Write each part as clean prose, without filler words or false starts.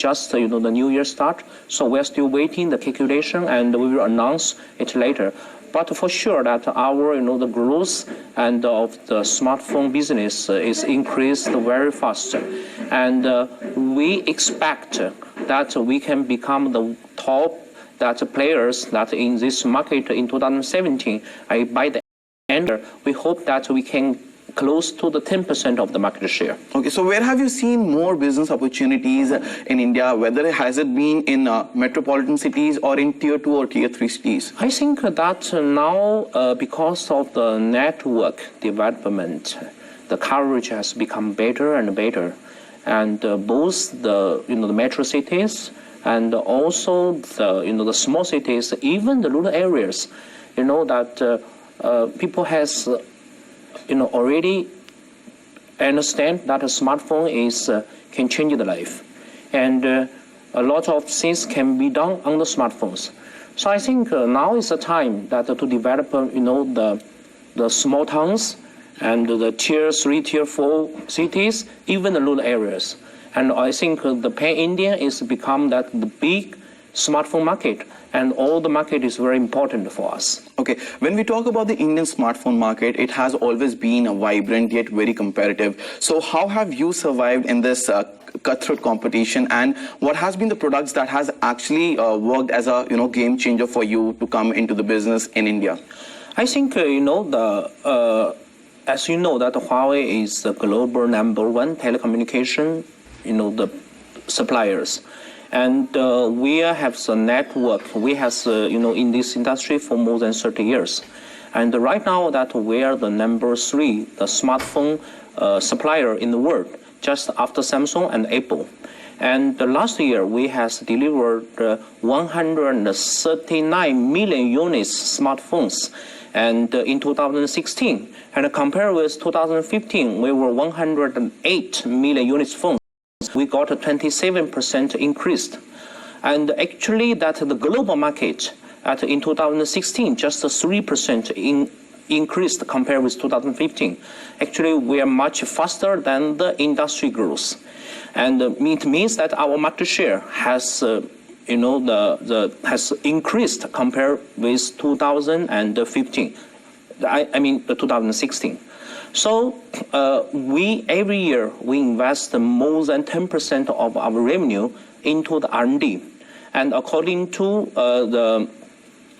just the New Year start, so we're still waiting the calculation, and we will announce it later. But for sure that our the growth and of the smartphone business is increased very fast, and we expect that we can become the top players that in this market in 2017. By the end, we hope that we can close to the 10% of the market share. Okay, so where have you seen more business opportunities in India, whether has it been in metropolitan cities or in tier 2 or tier 3 cities? I think that now because of the network development, the coverage has become better and better, and both the the metro cities and also the small cities, even the rural areas, that people has already understand that a smartphone can change the life, and a lot of things can be done on the smartphones. So I think now is the time that to develop the small towns and the tier 3, tier 4 cities, even the rural areas. And I think the pan-India is become that the big smartphone market, and all the market is very important for us. Okay, when we talk about the Indian smartphone market, it has always been a vibrant yet very competitive. So how have you survived in this cutthroat competition, and what has been the products that has actually worked as a game changer for you to come into the business in India? I think as you know that Huawei is the global #1 telecommunication the suppliers. And we have the network. We have, in this industry for more than 30 years. And right now that we are the #3, the smartphone supplier in the world, just after Samsung and Apple. And last year we has delivered 139 million units smartphones, and in 2016. And compared with 2015, we were 108 million units phones. We got a 27% increase. And actually that the global market in 2016, just a 3% increased compared with 2015. Actually, we are much faster than the industry growth. And it means that our market share has has increased compared with 2015. I mean 2016. So every year we invest more than 10% of our revenue into the R&D, and according to the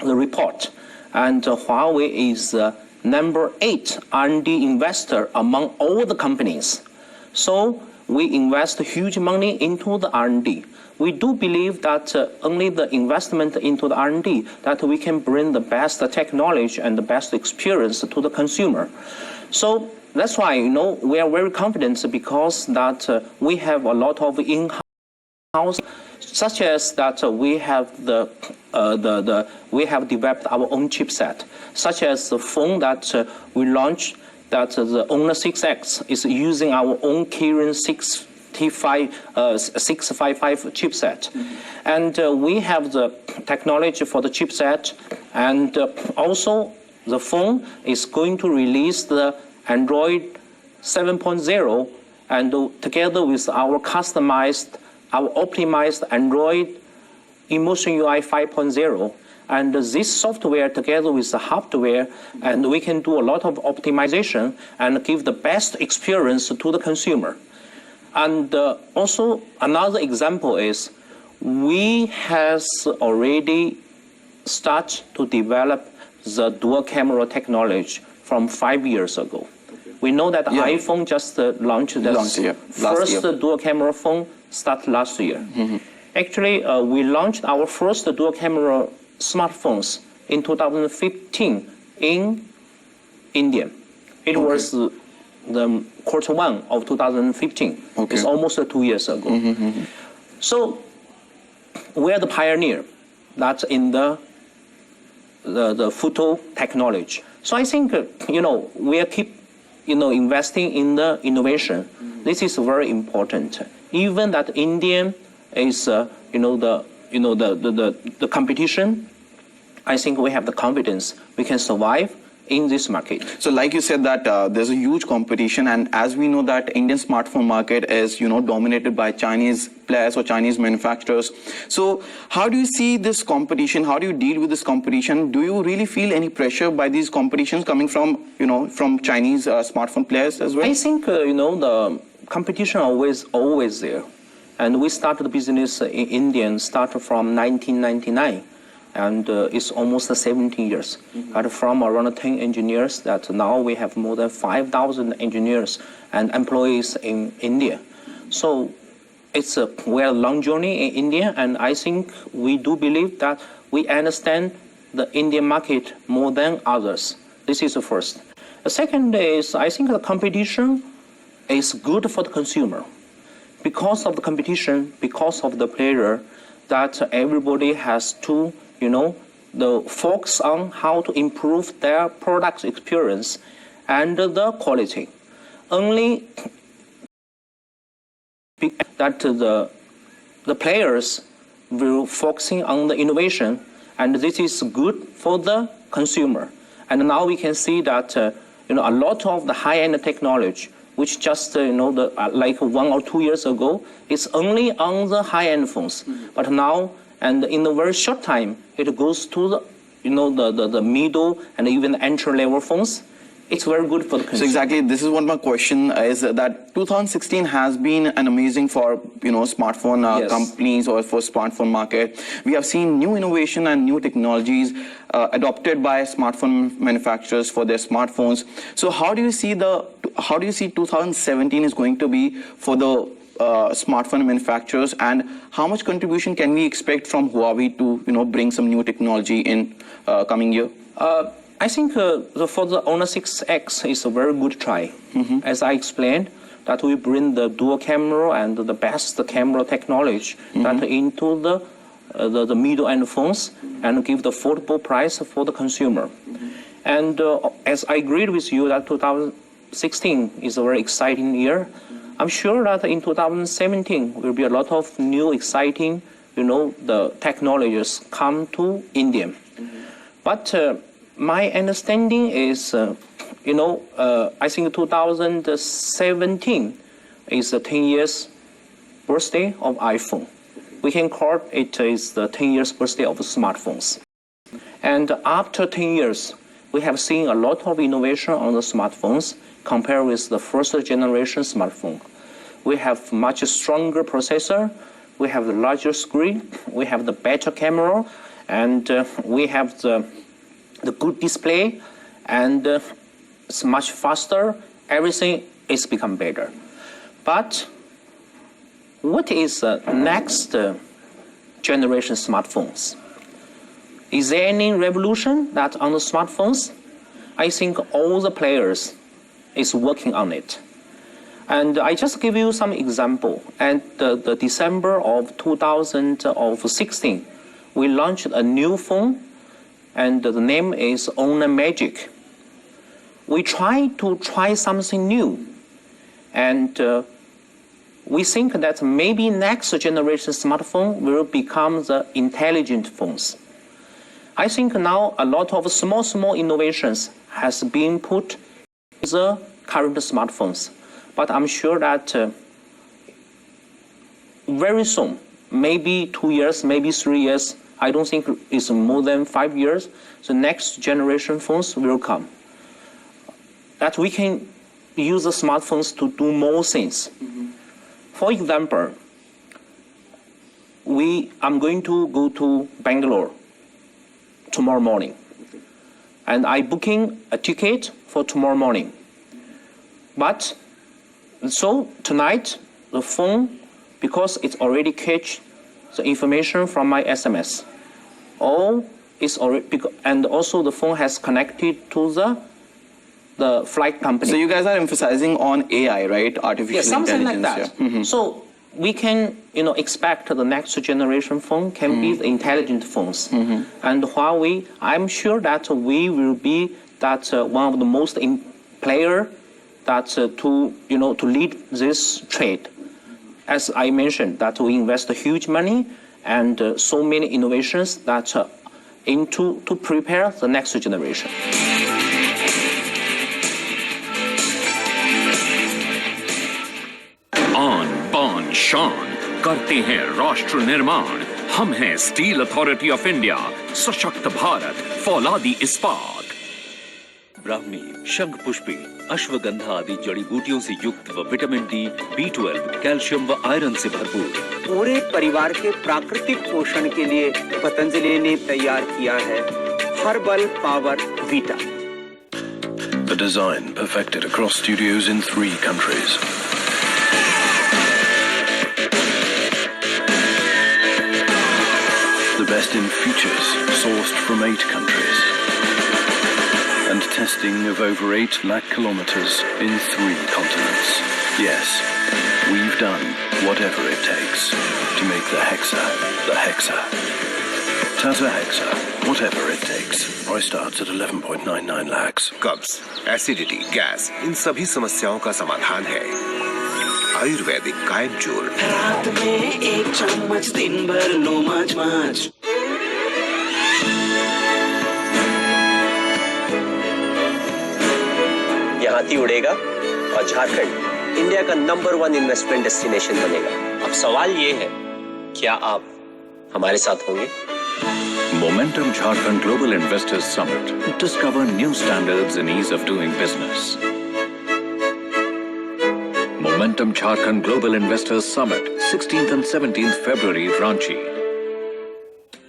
report, and Huawei is #8 R&D investor among all the companies. So we invest huge money into the R&D. We do believe that only the investment into the R&D that we can bring the best technology and the best experience to the consumer. So that's why we are very confident, because that we have a lot of in-house, such as that we have we have developed our own chipset, such as the phone that we launched, that the Honor 6X is using our own Kirin 655 chipset. And we have the technology for the chipset, and also the phone is going to release the Android 7.0, and together with our optimized Android Emotion UI 5.0. And this software together with the hardware, and we can do a lot of optimization and give the best experience to the consumer. And also another example is we has already started to develop the dual camera technology from 5 years ago. We know that iPhone just launched the first dual camera phone last year. Actually, we launched our first dual camera smartphones in 2015 in India. It was the Q1 of 2015. It's almost 2 years ago. So we are the pioneer that's in the photo technology. So I think we keep investing in the innovation. This is very important. Even that India is the competition, I think we have the confidence we can survive in this market. So like you said that there's a huge competition, and as we know that Indian smartphone market is, dominated by Chinese players or Chinese manufacturers. So how do you see this competition? How do you deal with this competition? Do you really feel any pressure by these competitions coming from, from Chinese smartphone players as well? I think, the competition always there. And we started the business in India, started from 1999. And it's almost 17 years. But from around 10 engineers, that now we have more than 5,000 engineers and employees in India. So it's a very long journey in India, and I think we do believe that we understand the Indian market more than others. This is the first. The second is, I think the competition is good for the consumer. Because of the competition, because of the player, that everybody has to the focus on how to improve their product experience and the quality. Only that the players will focusing on the innovation, and this is good for the consumer. And now we can see that a lot of the high-end technology, which just like 1 or 2 years ago, is only on the high-end phones. But now, and in a very short time, it goes to the middle and even entry-level phones. It's very good for the consumer. So exactly, this is one of my question is that 2016 has been an amazing for smartphone companies or for smartphone market. We have seen new innovation and new technologies adopted by smartphone manufacturers for their smartphones. So how do you see 2017 is going to be for the smartphone manufacturers, and how much contribution can we expect from Huawei to bring some new technology in coming year? I think for the Honor 6X is a very good try. As I explained, that we bring the dual camera and the best camera technology that into the middle-end phones and give the affordable price for the consumer. And as I agreed with you that 2016 is a very exciting year, I'm sure that in 2017 will be a lot of new exciting, the technologies come to India. But my understanding is, I think 2017 is the 10 years birthday of iPhone. We can call it is the 10 years birthday of smartphones. And after 10 years, we have seen a lot of innovation on the smartphones compared with the first generation smartphone. We have much stronger processor, we have the larger screen, we have the better camera, and we have the good display, and it's much faster. Everything is become better. But what is the next generation smartphones? Is there any revolution that on the smartphones? I think all the players is working on it. And I just give you some example. At the December of 2016, we launched a new phone, and the name is Honor Magic. We try something new, and we think that maybe next generation smartphone will become the intelligent phones. I think now a lot of small innovations has been put in the current smartphones. But I'm sure that very soon, maybe 2 years, maybe 3 years, I don't think it's more than 5 years, the next generation phones will come. That we can use the smartphones to do more things. For example, I'm going to go to Bangalore tomorrow morning. And I'm booking a ticket for tomorrow morning. But so tonight, the phone, because it's already catch the information from my SMS, and also the phone has connected to the flight company. So you guys are emphasizing on AI, right? Artificial something intelligence. like that. So we can, expect the next generation phone can be the intelligent phones. And Huawei, I'm sure that we will be one of the most player to lead this trade. As I mentioned, that we invest huge money and so many innovations that to prepare the next generation. शान, करते हैं राष्ट्र निर्माण। हम हैं steel authority of India, सशक्त भारत, फौलादी इस्पात। ब्राह्मी, शंख पुष्पी, अश्वगंधा आदि जड़ी बूटियों से युक्त व विटामिन डी, B12, कैल्शियम व आयरन से भरपूर पूरे परिवार के प्राकृतिक पोषण के लिए पतंजलि ने तैयार किया है herbal power Vita. A design perfected across studios in 3 countries. The best in features sourced from 8 countries. And testing of over 8 lakh kilometers in 3 continents. Yes, we've done whatever it takes to make the Hexa. Tata Hexa, whatever it takes. Price starts at 11.99 lakhs. कब्ज, acidity, gas, इन सभी समस्याओं का समाधान है आयुर्वेदिक कायम चूर्ण। रात में 1 चम्मच, दिन भर नो मच। यहाँ हाथी उड़ेगा और झारखंड इंडिया का नंबर 1 इन्वेस्टमेंट डेस्टिनेशन बनेगा। अब सवाल ये है, क्या आप हमारे साथ होंगे? Momentum Jharkhand Global Investors Summit. Discover new standards in ease of doing business. Momentum Jharkhand Global Investors Summit, 16th and 17th February, Ranchi.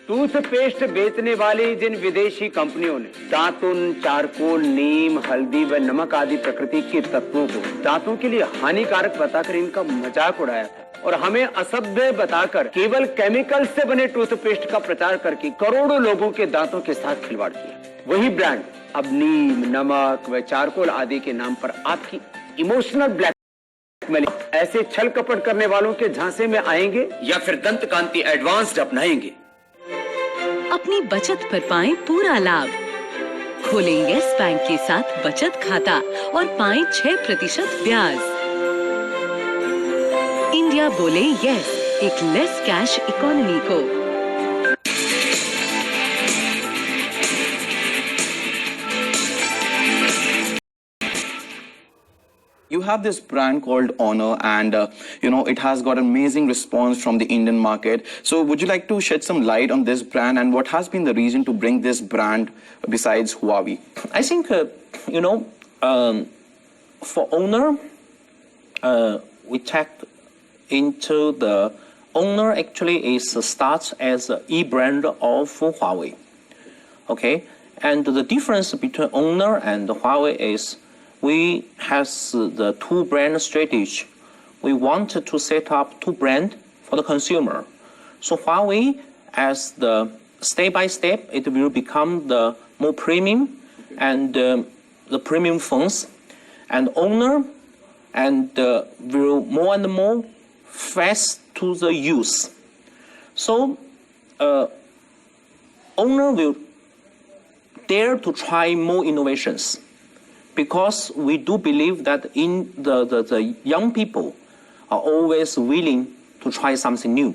Toothpaste बेचने वाली जिन विदेशी कंपनियों ने दातुन, चारकोल, नीम, हल्दी व नमक आदि प्रकृति के तत्वों को दांतों के लिए हानिकारक बताकर इनका मजाक उड़ाया था और हमें असभ्य बताकर केवल केमिकल से बने टूथपेस्ट का प्रचार करके करोड़ों लोगों के दांतों के साथ खिलवाड़ किया। वही ब्रांड अब नीम, नमक व चारकोल आदि के नाम पर आपकी इमोशनल ब्लैकमेलिंग ऐसे छल कपट करने वालों के झांसे में आएंगे या फिर दंत कांति एडवांस्ड अपनाएंगे। अपनी बचत पर पाएं पूरा लाभ। खोलें यस बैंक के साथ बचत खाता और पाएं 6% ब्याज। इंडिया बोले यस एक लेस कैश इकोनॉमी को। You have this brand called Honor, and it has got amazing response from the Indian market. So would you like to shed some light on this brand and what has been the reason to bring this brand besides Huawei? I think, for Honor, we check into the Honor actually starts as an e-brand of Huawei. Okay, and the difference between Honor and Huawei is we have the 2 brand strategy. We want to set up 2 brands for the consumer. So Huawei, as the step by step, it will become the more premium and the premium phones, and Honor and will more and more fast to the use. So Honor will dare to try more innovations, because we do believe that in the young people are always willing to try something new.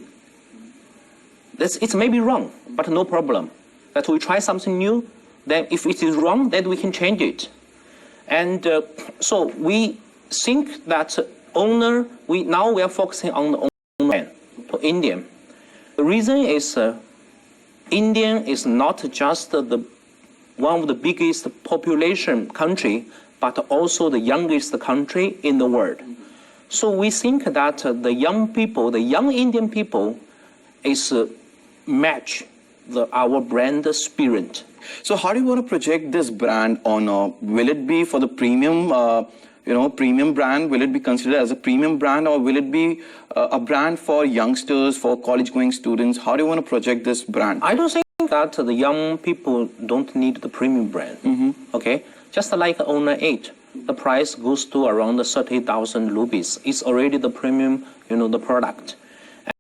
It may be wrong, but no problem. That we try something new, then if it is wrong, then we can change it. And so we think that Honor, now we are focusing on the Honor to Indian. The reason is India is not just one of the biggest population country, but also the youngest country in the world. So we think that the young people, the young Indian people, is match our brand spirit. So how do you want to project this brand Honor? Will it be for the premium, premium brand? Will it be considered as a premium brand, or will it be a brand for youngsters, for college-going students? How do you want to project this brand? I don't think that the young people don't need the premium brand. Okay, just like Honor 8, the price goes to around 30,000 rupees. It's already the premium, the product.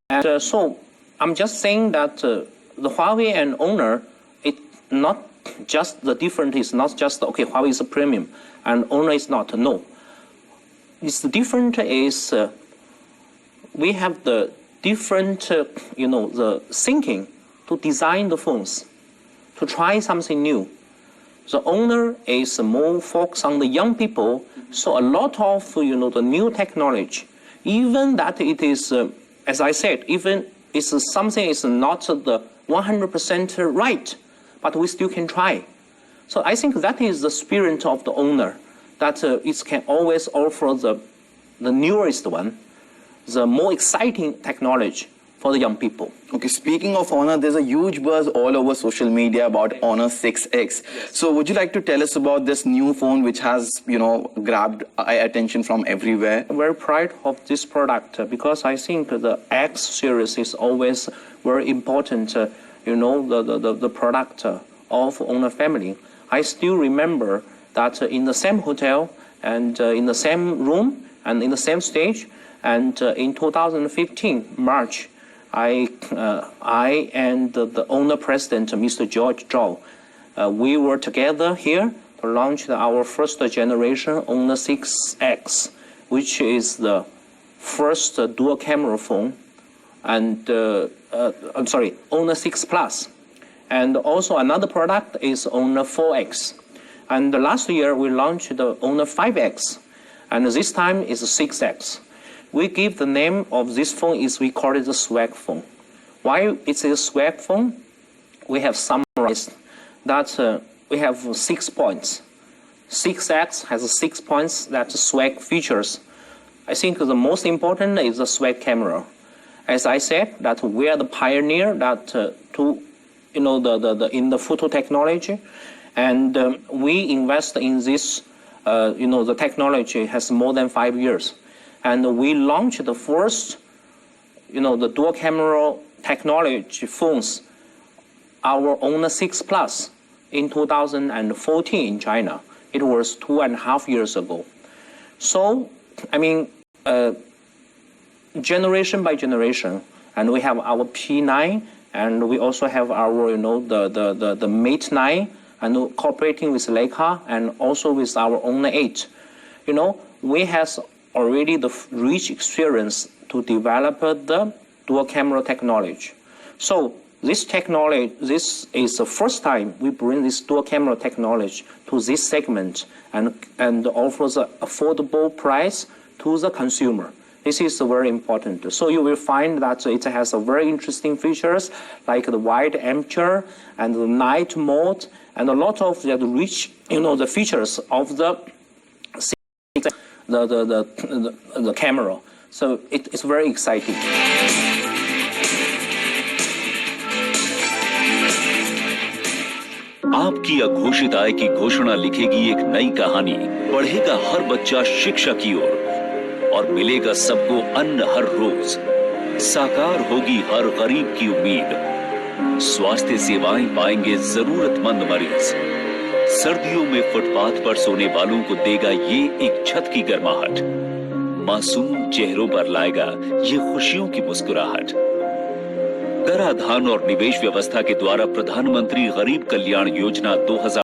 And so I'm just saying that the Huawei and Honor, it not just the difference is not just Huawei is a premium and Honor is not. No, it's the different is we have the different the thinking to design the phones, to try something new. The Honor is more focused on the young people, so a lot of the new technology even that it is, as I said, even it's something is not the 100% right, but we still can try. So I think that is the spirit of the owner, that it can always offer the newest one, the more exciting technology for the young people. Okay, speaking of Honor, there's a huge buzz all over social media about Honor 6X. Yes. So would you like to tell us about this new phone which has, grabbed attention from everywhere? I'm very proud of this product because I think the X series is always very important, the product of Honor family. I still remember that in the same hotel and in the same room and in the same stage, and in 2015, March, I and the owner president, Mr. George Zhao, we were together here to launch our first generation Honor 6X, which is the first dual camera phone, and Honor 6 Plus. And also another product is Honor 4X. And last year we launched the Honor 5X, and this time is 6X. We give the name of this phone is we call it the swag phone. Why it's a swag phone? We have summarized that we have 6 points. 6X has 6 points that swag features. I think the most important is the swag camera. As I said, that we are the pioneer that in the photo technology, and we invest in this. The technology has more than 5 years. And we launched the first, the dual camera technology phones, our Honor 6 Plus, in 2014 in China. It was 2.5 years ago. So, generation by generation, and we have our P9, and we also have our, the Mate 9, and cooperating with Leica, and also with our Honor 8. We have already the rich experience to develop the dual camera technology. So this is the first time we bring this dual camera technology to this segment and offer the affordable price to the consumer. This is very important. So you will find that it has a very interesting features like the wide aperture and the night mode and a lot of the rich, the features of the camera. So it's very exciting. आपकी अघोषित आय की घोषणा लिखेगी एक नई कहानी, पढ़ेगा हर बच्चा शिक्षा की ओर और मिलेगा सबको अन्न हर रोज। साकार होगी हर गरीब की उम्मीद, स्वास्थ्य सेवाएं पाएंगे जरूरतमंद मरीज। सर्दियों में फुटपाथ पर सोने वालों को देगा ये एक छत की गर्माहट, मासूम चेहरों पर लाएगा ये खुशियों की मुस्कुराहट। कराधान और निवेश व्यवस्था के द्वारा प्रधानमंत्री गरीब कल्याण योजना 2000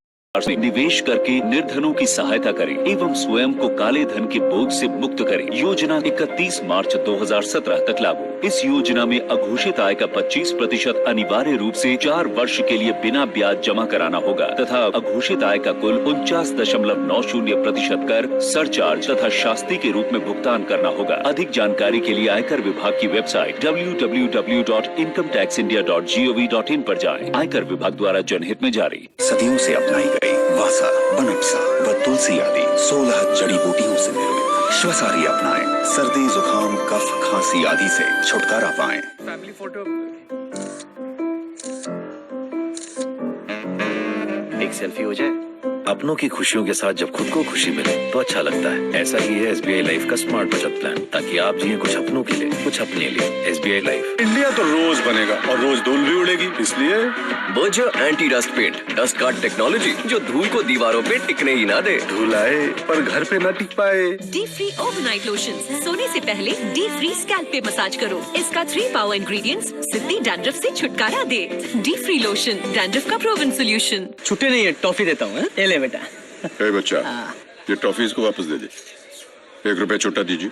में निवेश करके निर्धनों की सहायता करें एवं स्वयं को काले धन के बोझ से मुक्त करें। योजना 31 मार्च 2017 तक लागू। इस योजना में अघोषित आय का 25% अनिवार्य रूप से 4 वर्ष के लिए बिना ब्याज जमा कराना होगा तथा अघोषित आय का कुल 49.90% कर सरचार्ज तथा शास्ती के रूप में भुगतान करना होगा। अधिक जानकारी के लिए आयकर विभाग की वेबसाइट www.incometaxindia.gov.in पर जाएं। आयकर विभाग द्वारा जनहित में जारी। सदियों से अपनाई गई वासा, बनपसा व तुलसी आदि 16 जड़ी बूटियों से निर्मित श्वसारी अपनाएं। सर्दी, जुकाम, कफ, खांसी आदि से छुटकारा पाएं। फैमिली फोटो, एक सेल्फी हो जाए। अपनों की खुशियों के साथ जब खुद को खुशी मिले तो अच्छा लगता है। ऐसा ही है SBI लाइफ का स्मार्ट बचत प्लान, ताकि आप जिए कुछ अपनों के लिए, कुछ अपने लिए। SBI life. इंडिया तो रोज बनेगा और रोज धूल भी उड़ेगी, इसलिए वो जो anti dust paint, dust guard technology जो धूल को दीवारों पे टिकने ही ना दे। धूल आए पर घर पे ना टिक पाए। डी फ्री ओवरनाइट लोशन, सोने से पहले डी फ्री स्कैल्प पे मसाज करो। इसका 3 पावर इंग्रेडिएंट्स सिद्धि डैंड्रफ से छुटकारा दे। डी फ्री लोशन, डैंड्रफ का प्रूवन सोल्यूशन। छुट्टे नहीं है, टॉफी देता हूँ। ले बेटा। बच्चा, ये टॉफी इसको वापस दे दे। 1 रुपया छुट्टा दीजिए।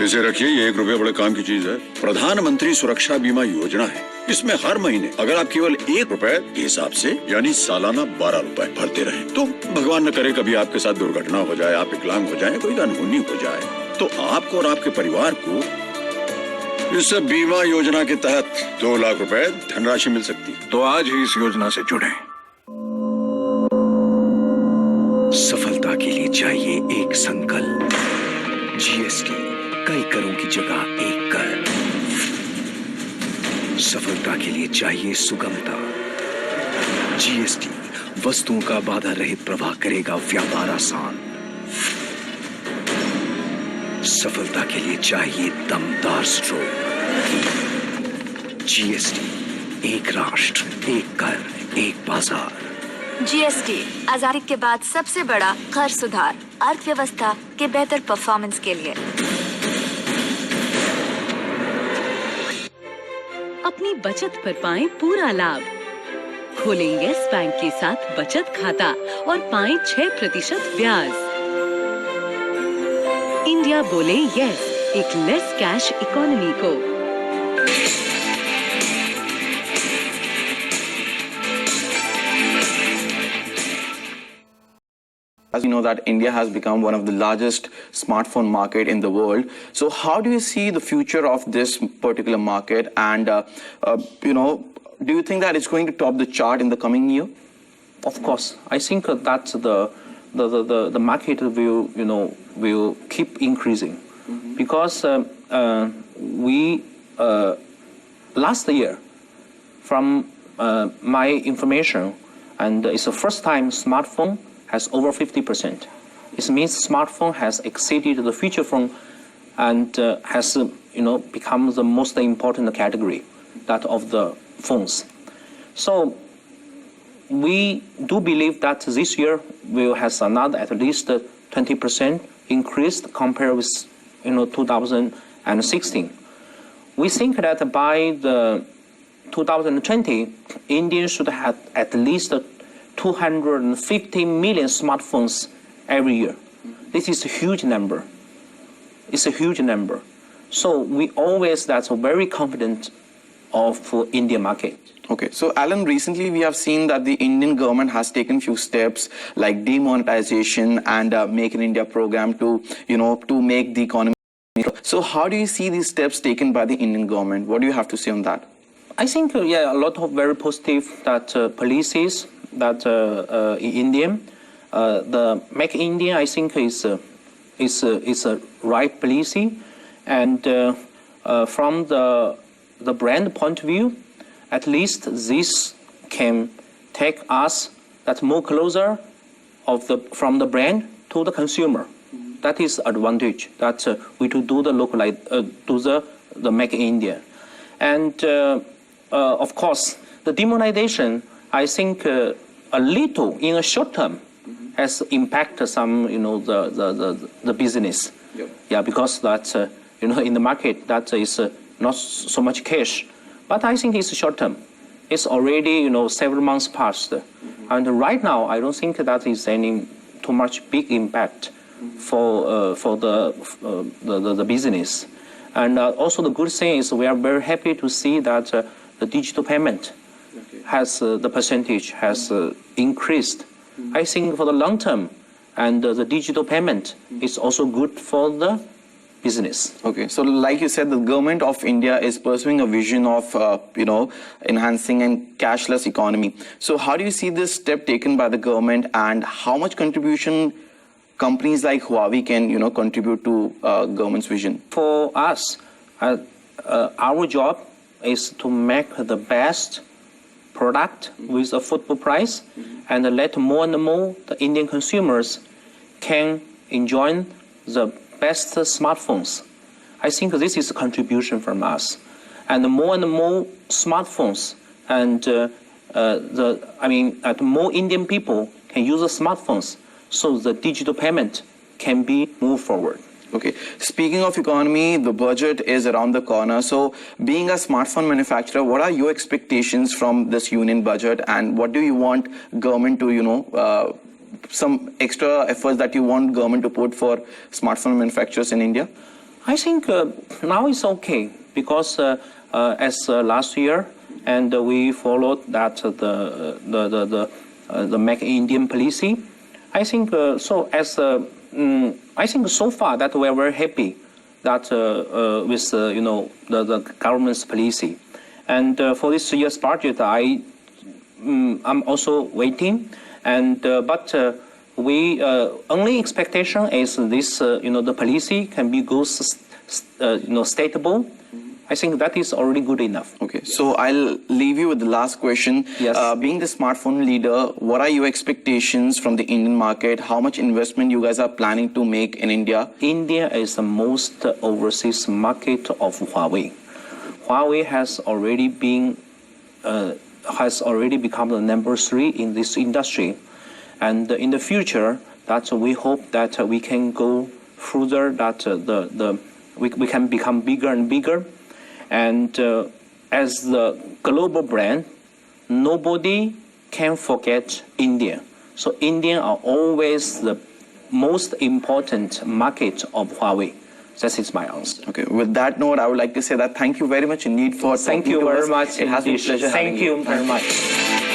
इसे रखिए, ये 1 रुपया बड़े काम की चीज है। प्रधानमंत्री सुरक्षा बीमा योजना है। इसमें हर महीने अगर आप केवल 1 रुपए के हिसाब से यानी सालाना 12 रुपए भरते रहें, तो भगवान न करे कभी आपके साथ दुर्घटना हो जाए, आप विकलांग हो जाए, कोई अनहोनी हो जाए, तो आपको और आपके परिवार को इस बीमा योजना के तहत 2 लाख रुपए धनराशि मिल सकती है। तो आज ही इस योजना से जुड़ें। सफलता के लिए चाहिए एक संकल्प। जीएसटी कई करों की जगह एक कर। सफलता के लिए चाहिए सुगमता। जीएसटी वस्तुओं का बाधा रहित प्रवाह करेगा व्यापार आसान। सफलता के लिए चाहिए दमदार स्ट्रोक। जीएसटी एक राष्ट्र एक कर एक बाजार। जीएसटी आजादी के बाद सबसे बड़ा कर सुधार अर्थव्यवस्था के बेहतर परफॉर्मेंस के लिए। अपनी बचत पर पाएं पूरा लाभ। खोलें यस बैंक के साथ बचत खाता और पाएं 6% ब्याज। इंडिया बोले यस एक लेस कैश इकोनॉमी को। As you know that India has become one of the largest smartphone market in the world. So how do you see the future of this particular market? And, do you think that it's going to top the chart in the coming year? Of course, I think that the market will keep increasing, because we last year, from my information, and it's the first time smartphone has over 50%. It means smartphone has exceeded the feature phone and has become the most important category, that of the phones. So we do believe that this year will has another at least 20% increased compared with 2016. We think that by the 2020, India should have at least 250 million smartphones every year. This is a huge number. It's a huge number. So we always that's very confident of Indian market. Okay, so Alan, recently we have seen that the Indian government has taken few steps like demonetization and Make in India program to make the economy. So how do you see these steps taken by the Indian government? What do you have to say on that? I think a lot of very positive that policies that in India, the Make in India, I think is a right policy, and from the brand point of view, at least this can take us that more closer from the brand to the consumer. That is advantage that we to do the localize do the Make in India, and of course the demonetization, I think a little in a short term has impacted some the business. Yep. Yeah, because that in the market that is not so much cash, but I think it's short term. It's already several months past, and right now I don't think that is any too much big impact for the business. And also the good thing is we are very happy to see that the digital payment has the percentage has increased. I think for the long term, and the digital payment is also good for the business. Okay, so like you said, the government of India is pursuing a vision of enhancing a cashless economy. So how do you see this step taken by the government, and how much contribution companies like Huawei can contribute to government's vision? For us, our job is to make the best product with affordable price, and let more and more the Indian consumers can enjoy the best smartphones. I think this is a contribution from us, and more smartphones, and more Indian people can use the smartphones, so the digital payment can be moved forward. Okay. Speaking of economy, the budget is around the corner. So being a smartphone manufacturer, what are your expectations from this union budget, and what do you want government to, some extra efforts that you want government to put for smartphone manufacturers in India? I think now it's okay, because as last year, and we followed that the Make in Indian policy. I think so as I think so far that we are very happy that with the government's policy, and for this year's budget, I'm also waiting, and but we only expectation is this the policy can be good, stable. I think that is already good enough. Okay, so I'll leave you with the last question. Yes. Being the smartphone leader, what are your expectations from the Indian market? How much investment you guys are planning to make in India? India is the most overseas market of Huawei. Huawei has already become the number 3 in this industry, and in the future, that we hope that we can go further. That we can become bigger and bigger. And as the global brand, nobody can forget India. So India are always the most important market of Huawei. That is my answer. Okay, with that note, I would like to say that thank you very much indeed for Thank you very much. It has been a pleasure having you. Thank you very much.